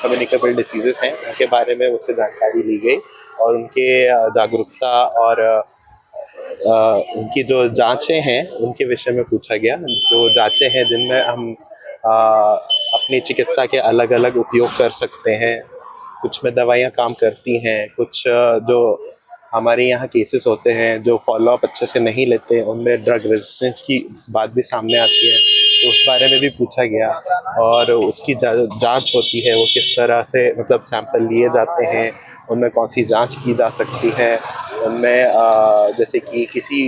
Communicable diseases हैं उनके बारे में उससे जानकारी ली गई और उनके जागरूकता और उनकी जो जांचें हैं उनके विषय में पूछा गया। जो जांचें हैं जिनमें हम अपनी चिकित्सा के अलग अलग उपयोग कर सकते हैं, कुछ में दवाइयाँ काम करती हैं, कुछ जो हमारे यहाँ केसेस होते हैं जो फॉलोअप अच्छे से नहीं लेते उनमें ड्रग रेजिस्टेंस की बात भी सामने आती है, तो उस बारे में भी पूछा गया। और उसकी जांच होती है वो किस तरह से, मतलब सैंपल लिए जाते हैं, उनमें कौन सी जांच की जा सकती है, उनमें जैसे कि किसी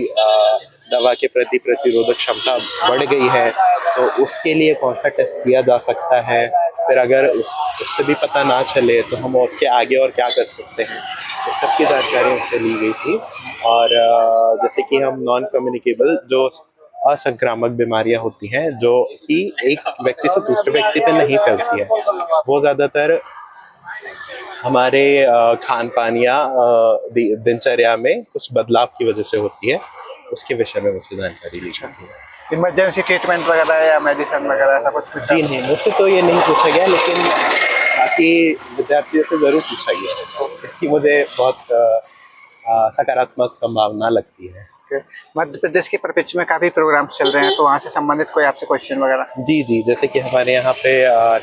दवा के प्रति प्रतिरोधक क्षमता बढ़ गई है तो उसके लिए कौन सा टेस्ट किया जा सकता है, फिर अगर उससे भी पता ना चले तो हम उसके आगे और क्या कर सकते हैं, इस सब की जानकारी उससे ली गई थी। और जैसे कि हम नॉन कम्युनिकेबल जो असंक्रामक बीमारियां होती हैं जो कि एक व्यक्ति से दूसरे व्यक्ति पे नहीं फैलती है, वो ज़्यादातर हमारे खान पान या दिनचर्या में कुछ बदलाव की वजह से होती है, उसके विषय में मुझे जानकारी ली जाती है। इमरजेंसी ट्रीटमेंट वगैरह या मेडिसिन वगैरह ऐसा कुछ? जी नहीं, मुझसे तो ये नहीं पूछा गया, लेकिन बाकी विद्यार्थियों से ज़रूर पूछा गया है, इसकी मुझे बहुत सकारात्मक संभावना लगती है। मध्य प्रदेश के परिप्रेक्ष्य में काफ़ी प्रोग्राम्स चल रहे हैं, तो वहाँ से संबंधित कोई आपसे क्वेश्चन वगैरह? जी जी, जैसे कि हमारे यहाँ पे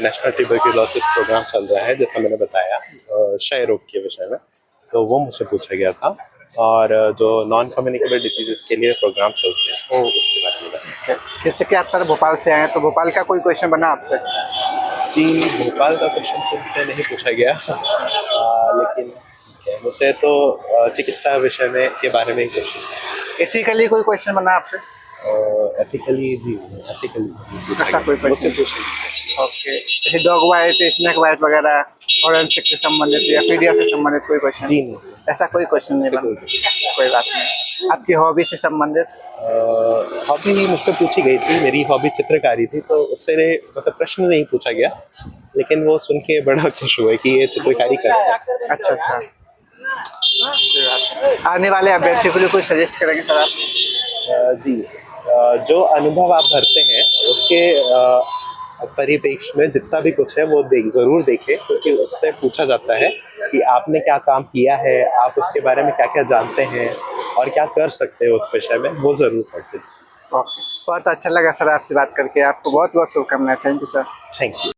नेशनल ट्यूबरक्लोसिस प्रोग्राम चल रहा है, जैसा मैंने बताया क्षय रोग के विषय में, तो वो मुझसे पूछा गया था। और जो नॉन कम्युनिकेबल डिसीजेस के लिए प्रोग्राम चलते हैं वो उसके बारे में बताया। जैसे कि आप सर भोपाल से आए हैं, तो भोपाल का कोई क्वेश्चन बना आपसे? जी, भोपाल का क्वेश्चन तो मुझसे नहीं पूछा गया लेकिन ठीक है, मुझसे तो चिकित्सा विषय में के बारे में ही क्वेश्चन। एथिकली कोई क्वेश्चन बना आपसे? एथिकली जी, एथिकली ऐसा कोई मुझसे क्वेश्चन? पूछा। ओके, जैसे डॉग बाइट, स्नेक बाइट वगैरह फॉरेंसिक से संबंधित या पीडिया से संबंधित कोई क्वेश्चन? जी नहीं, ऐसा कोई क्वेश्चन नहीं बना? कोई बात नहीं। आपकी हॉबी से संबंधित? हॉबी मुझसे पूछी गई थी, मेरी हॉबी चित्रकारी थी, तो उससे मतलब प्रश्न नहीं पूछा गया, लेकिन वो सुन के बड़ा खुश हुए कि ये चित्रकारी करते हैं। अच्छा अच्छा, आने वाले अभ्यर्थियों के लिए कोई सजेस्ट करेंगे सर आप? जी, जो अनुभव आप भरते हैं उसके परिप्रेक्ष्य में जितना भी कुछ है वो ज़रूर देखें, क्योंकि उससे पूछा जाता है कि आपने क्या काम किया है, आप उसके बारे में क्या क्या जानते हैं और क्या कर सकते हैं उस विषय में, वो ज़रूर पढ़ते हैं। ओके, बहुत अच्छा लगा सर आपसे बात करके, आपको बहुत बहुत शुभकामनाएं। Thank you sir. Thank you.